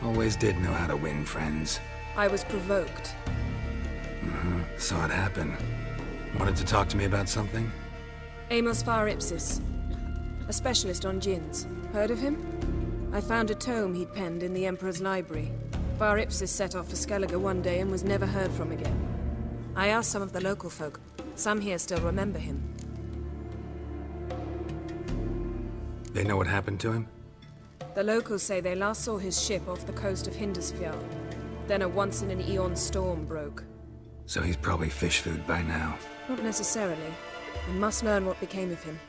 Always did know how to win friends. I was provoked. Saw it happen. Wanted to talk to me about something? Amos Far Ipsis. A specialist on Djinns. Heard of him? I found a tome he'd penned in the Emperor's library. Far Ipsis set off for Skellige one day and was never heard from again. I asked some of the local folk. Some here still remember him. They know what happened to him? The locals say they last saw his ship off the coast of Hindisfjall. Then a once-in-an-eon storm broke. So he's probably fish food by now. Not necessarily. I must learn what became of him.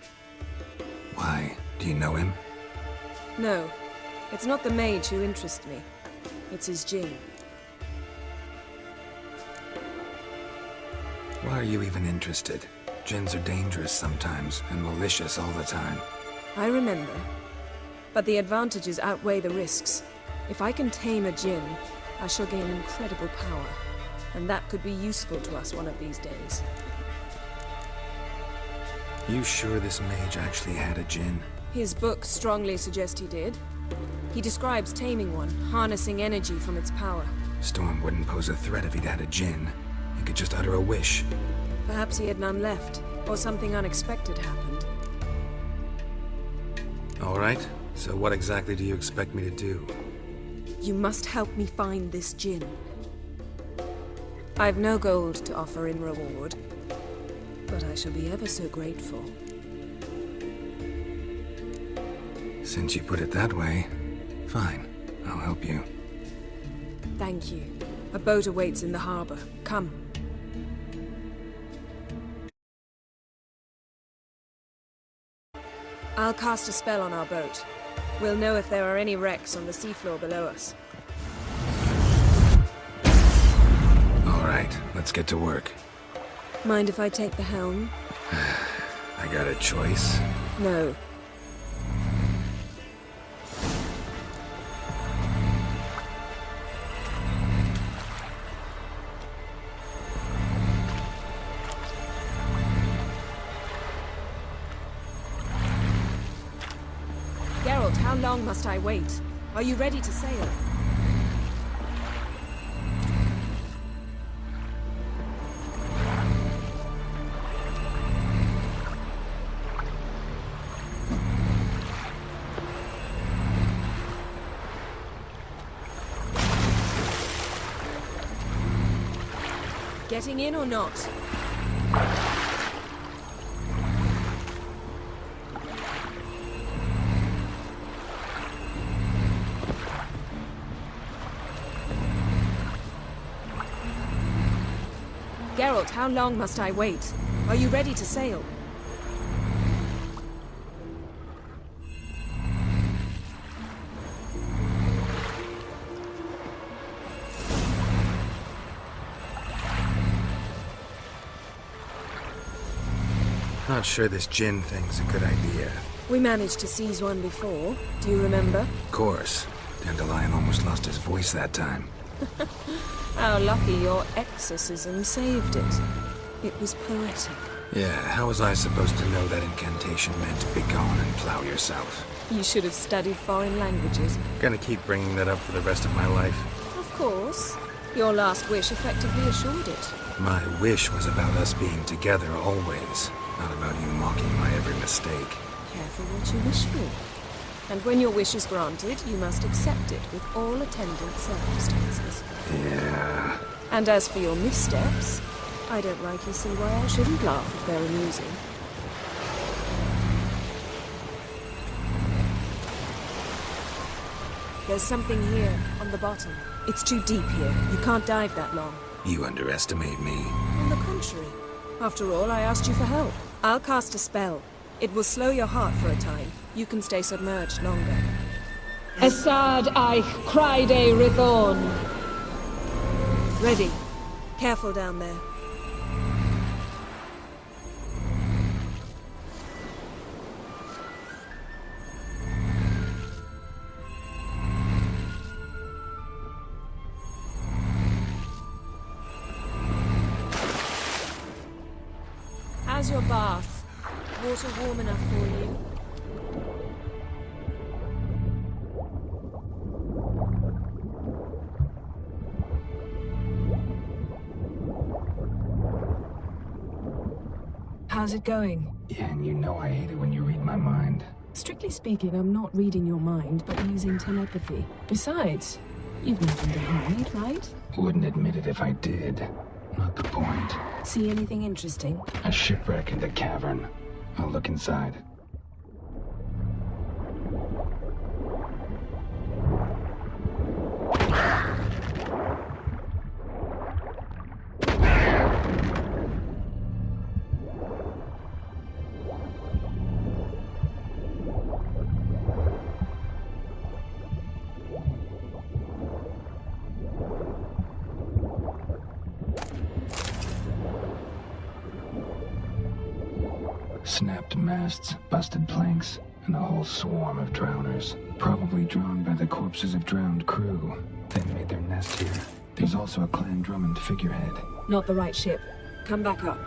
Why? Do you know him? No. It's not the mage who interests me. It's his Djinn. Why are you even interested? Djinns are dangerous sometimes, and malicious all the time. I remember. But the advantages outweigh the risks. If I can tame a Djinn, I shall gain incredible power. And that could be useful to us one of these days. You sure this mage actually had a Djinn? His books strongly suggest he did. He describes taming one, harnessing energy from its power. Storm wouldn't pose a threat if he'd had a Djinn. He could just utter a wish. Perhaps he had none left, or something unexpected happened. All right. So what exactly do you expect me to do? You must help me find this Djinn. I've no gold to offer in reward, but I shall be ever so grateful. Since you put it that way, fine. I'll help you. Thank you. A boat awaits in the harbor. Come. I'll cast a spell on our boat. We'll know if there are any wrecks on the seafloor below us. All right, let's get to work. Mind if I take the helm? I got a choice? No. Geralt, how long must I wait? Are you ready to sail? Getting in or not? Geralt, how long must I wait? Are you ready to sail? Not sure this Djinn thing's a good idea. We managed to seize one before. Do you remember? Of course. Dandelion almost lost his voice that time. How lucky your exorcism saved it. It was poetic. Yeah, how was I supposed to know that incantation meant begone and plow yourself? You should have studied foreign languages. Gonna keep bringing that up for the rest of my life. Of course. Your last wish effectively assured it. My wish was about us being together always, not about you mocking my every mistake. Careful what you wish for. And when your wish is granted, you must accept it with all attendant circumstances. Yeah. And as for your missteps, I don't rightly see why I shouldn't laugh if they're amusing. There's something here, on the bottom. It's too deep here. You can't dive that long. You underestimate me. On the contrary. After all, I asked you for help. I'll cast a spell. It will slow your heart for a time. You can stay submerged longer. Esad Eich Criede Rithorn. Ready. Careful down there. How's your bath? Water warm enough for you? How's it going? Yeah, and you know I hate it when you read my mind. Strictly speaking, I'm not reading your mind, but using telepathy. Besides, you've nothing to hide, right? Wouldn't admit it if I did. Not the point. See anything interesting? A shipwreck in the cavern. I'll look inside. Snapped masts, busted planks, and a whole swarm of drowners. Probably drawn by the corpses of drowned crew. They made their nest here. There's also a Clan Drummond figurehead. Not the right ship. Come back up.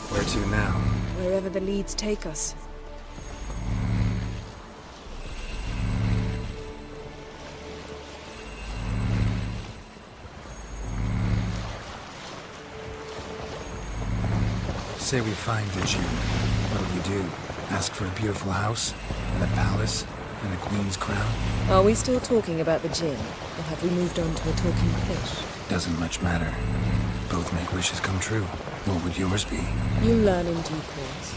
Where to now? Wherever the leads take us. Say we find the Djinn. What'll you do? Ask for a beautiful house? And a palace? And a queen's crown? Are we still talking about the Djinn? Or have we moved on to a talking fish? Doesn't much matter. Both make wishes come true. What would yours be? You learn in due course.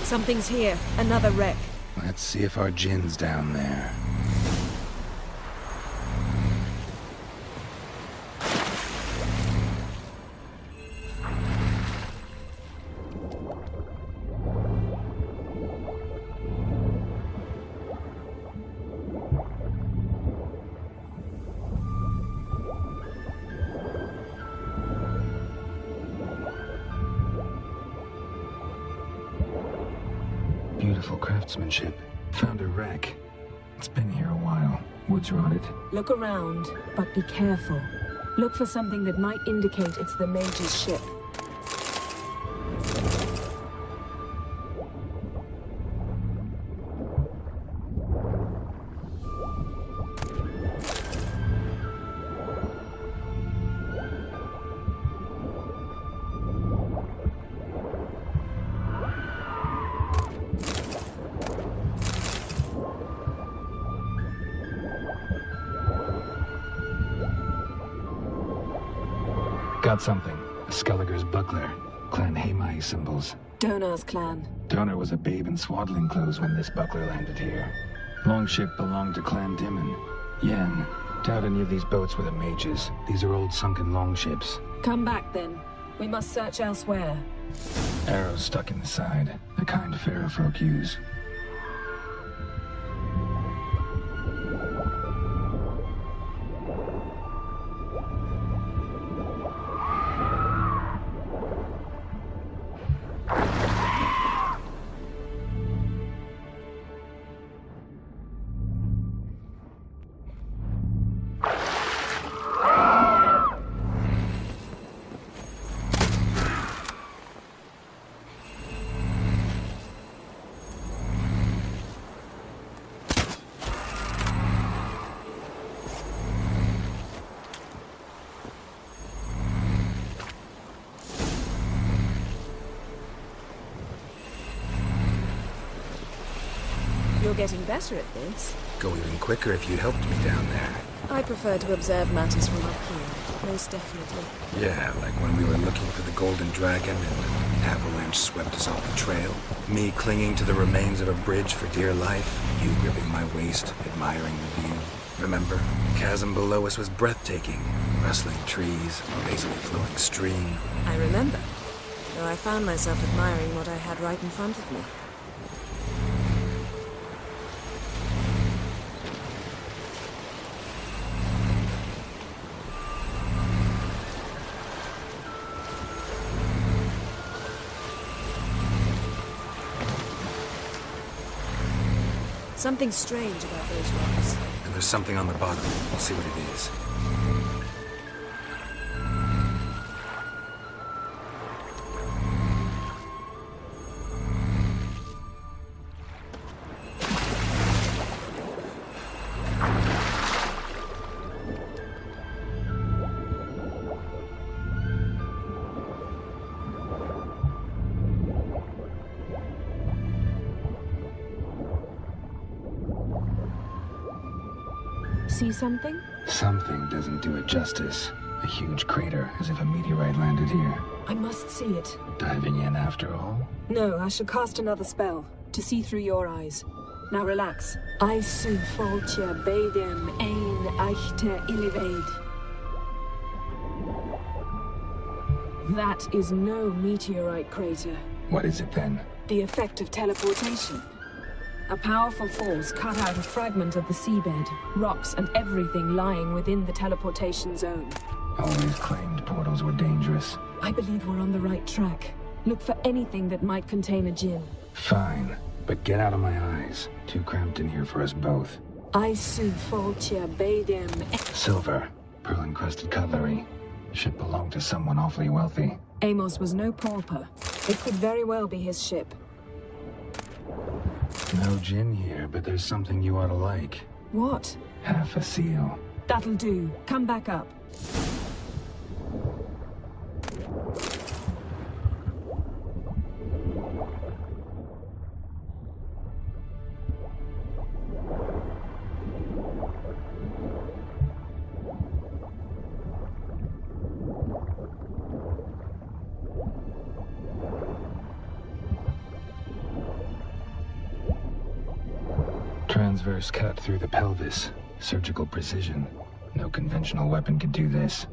Something's here. Another wreck. Let's see if our Djinn's down there. Beautiful craftsmanship. Found a wreck. It's been here a while. Wood's rotted. Look around, but be careful. Look for something that might indicate it's the mage's ship. Got something. A Skelliger's buckler. Clan Hamai symbols. Donar's clan. Donar was a babe in swaddling clothes when this buckler landed here. Longship belonged to Clan Djinn. Yen. Doubt any of these boats were the mages. These are old sunken longships. Come back then. We must search elsewhere. Arrows stuck in the side. The kind Pharaoh folk use. You're getting better at this. Go even quicker if you helped me down there. I prefer to observe matters from up here, most definitely. Yeah, like when we were looking for the Golden Dragon and an avalanche swept us off the trail. Me clinging to the remains of a bridge for dear life. You gripping my waist, admiring the view. Remember? The chasm below us was breathtaking. Rustling trees, a lazily flowing stream. I remember, though I found myself admiring what I had right in front of me. Something strange about those rocks. And there's something on the bottom. We'll see what it is. See something? Something doesn't do it justice. A huge crater, as if a meteorite landed here. I must see it. Diving in after all? No, I shall cast another spell to see through your eyes. Now relax. I su foltje bedem ein echte illiveid. That is no meteorite crater. What is it then? The effect of teleportation. A powerful force cut out a fragment of the seabed, rocks and everything lying within the teleportation zone. Always claimed portals were dangerous. I believe we're on the right track. Look for anything that might contain a Djinn. Fine, but get out of my eyes. Too cramped in here for us both. I su foltje bedem. Silver, pearl-encrusted cutlery. Should belong to someone awfully wealthy. Amos was no pauper. It could very well be his ship. No Djinn here, but there's something you ought to like. What? Half a seal. That'll do. Come back up. Transverse cut through the pelvis. Surgical precision. No conventional weapon could do this.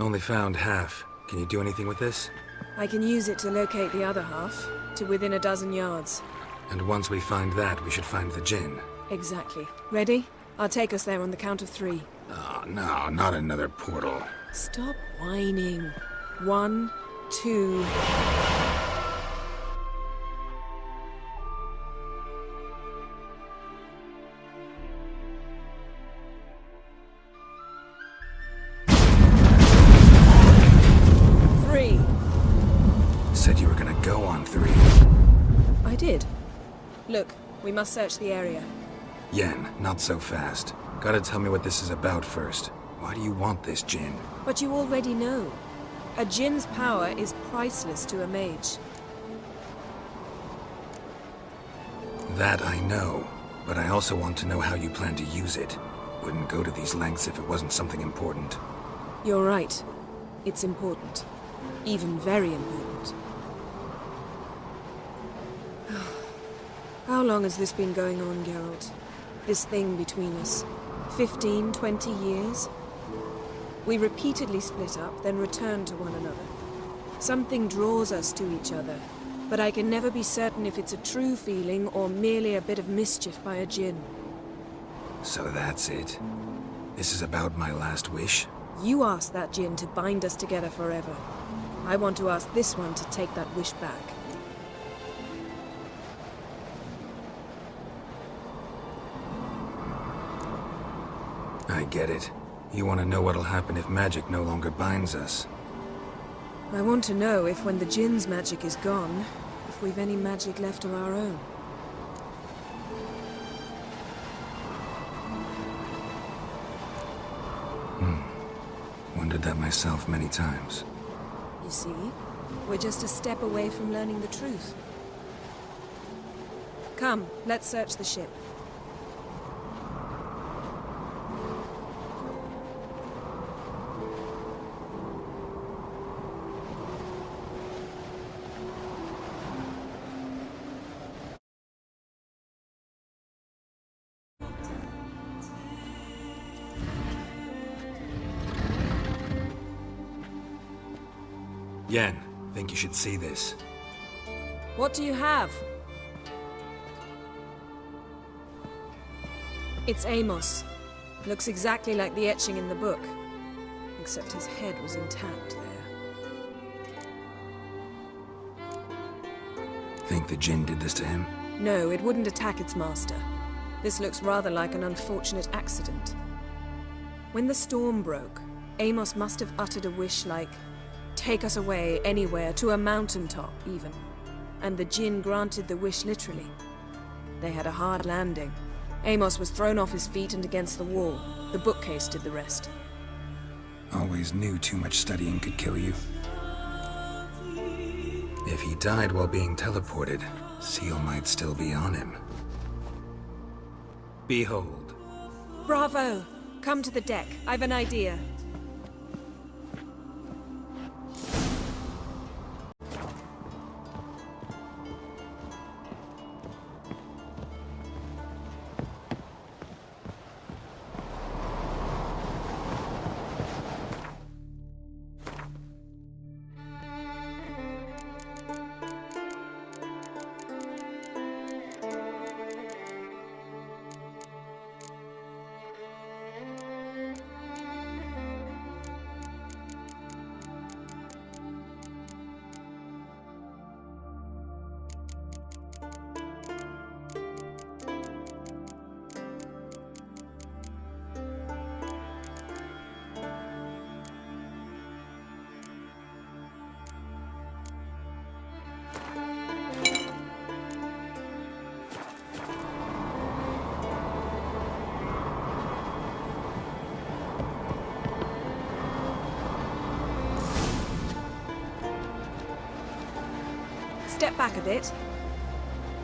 Only found half. Can you do anything with this? I can use it to locate the other half, to within a dozen yards. And once we find that, we should find the Djinn. Exactly. Ready? I'll take us there on the count of 3. Oh, no, not another portal. Stop whining. 1, 2... Said you were gonna go on 3. I did. Look, we must search the area. Yen, not so fast. Gotta tell me what this is about first. Why do you want this Djinn? But you already know. A Djinn's power is priceless to a mage. That I know, but I also want to know how you plan to use it. Wouldn't go to these lengths if it wasn't something important. You're right. It's important. Even very important. How long has this been going on, Geralt? This thing between us? 15, 20 years? We repeatedly split up, then return to one another. Something draws us to each other, but I can never be certain if it's a true feeling or merely a bit of mischief by a Djinn. So that's it. This is about my last wish? You asked that Djinn to bind us together forever. I want to ask this one to take that wish back. I get it. You want to know what'll happen if magic no longer binds us. I want to know if when the Djinn's magic is gone, if we've any magic left of our own. Wondered that myself many times. You see, we're just a step away from learning the truth. Come, let's search the ship. Yen, think you should see this. What do you have? It's Amos. Looks exactly like the etching in the book. Except his head was intact there. Think the Djinn did this to him? No, it wouldn't attack its master. This looks rather like an unfortunate accident. When the storm broke, Amos must have uttered a wish like, "Take us away, anywhere, to a mountaintop, even." And the Djinn granted the wish literally. They had a hard landing. Amos was thrown off his feet and against the wall. The bookcase did the rest. Always knew too much studying could kill you. If he died while being teleported, Seal might still be on him. Behold. Bravo! Come to the deck. I've an idea. Step back a bit.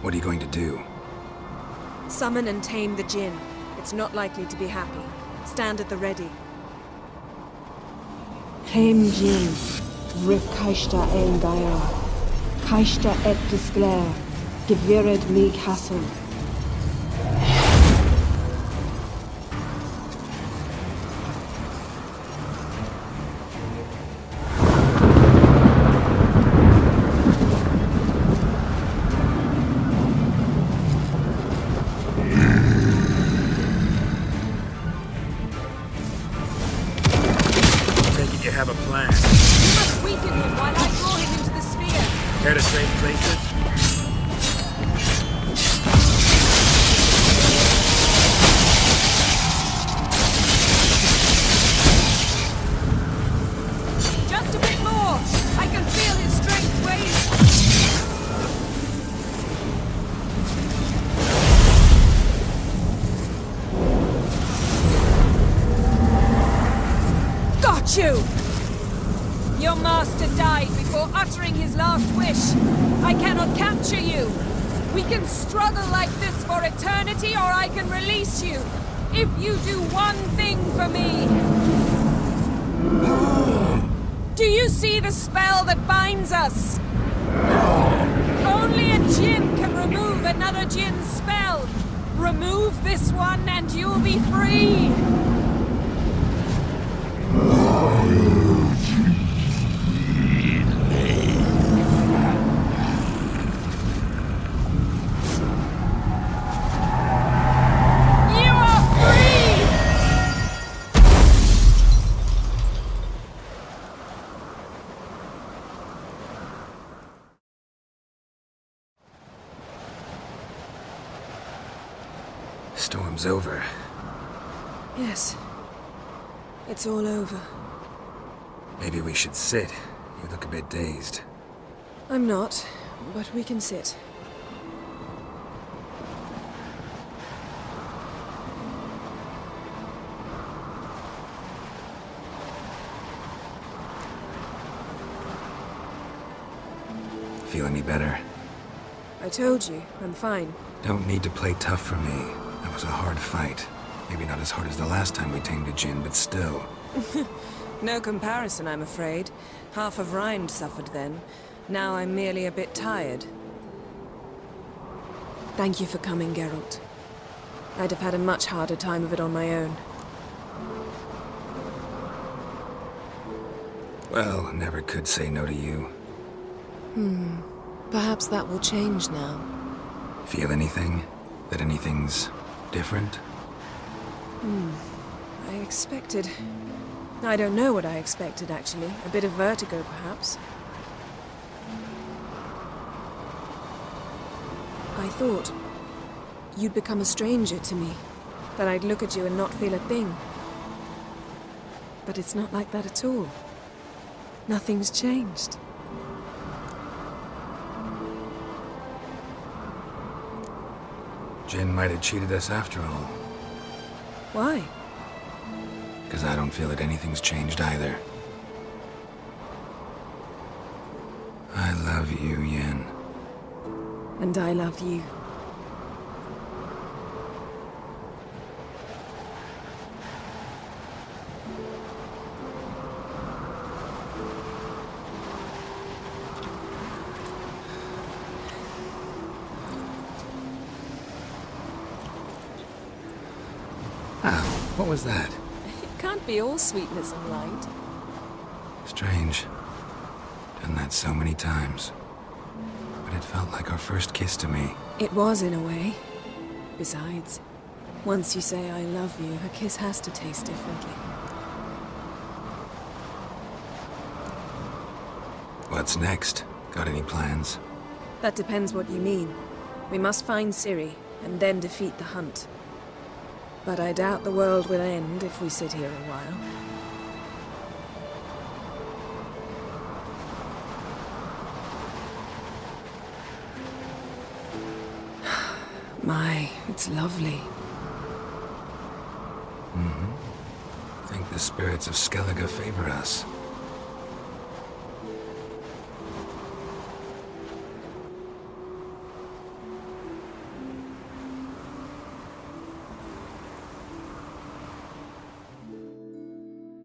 What are you going to do? Summon and tame the Djinn. It's not likely to be happy. Stand at the ready. Chem Djinn, Rif Kaishta El Daya, Kaishta Et Disclair, Gevired Me Castle. You have a plan. You must weaken him while I draw him into the sphere. Care to trade places? Just a bit more. I can feel his strength wane. Got you! Your master died before uttering his last wish. I cannot capture you. We can struggle like this for eternity, or I can release you. If you do one thing for me. Do you see the spell that binds us? Only a Djinn can remove another Djinn's spell. Remove this one and you'll be free. time's over. Yes. It's all over. Maybe we should sit. You look a bit dazed. I'm not, but we can sit. Feel any better? I told you, I'm fine. Don't need to play tough for me. That was a hard fight. Maybe not as hard as the last time we tamed a Djinn, but still. No comparison, I'm afraid. Half of Rind suffered then. Now I'm merely a bit tired. Thank you for coming, Geralt. I'd have had a much harder time of it on my own. Well, never could say no to you. Perhaps that will change now. Feel anything? That anything's different? I expected... I don't know what I expected, actually. A bit of vertigo, perhaps. I thought you'd become a stranger to me. That I'd look at you and not feel a thing. But it's not like that at all. Nothing's changed. Djinn might have cheated us after all. Why? Because I don't feel that anything's changed either. I love you, Yen. And I love you. Ow, what was that? It can't be all sweetness and light. Strange. Done that so many times. But it felt like our first kiss to me. It was, in a way. Besides, once you say I love you, a kiss has to taste differently. What's next? Got any plans? That depends what you mean. We must find Ciri, and then defeat the hunt. But I doubt the world will end if we sit here a while. My, it's lovely. Think the spirits of Skellige favor us.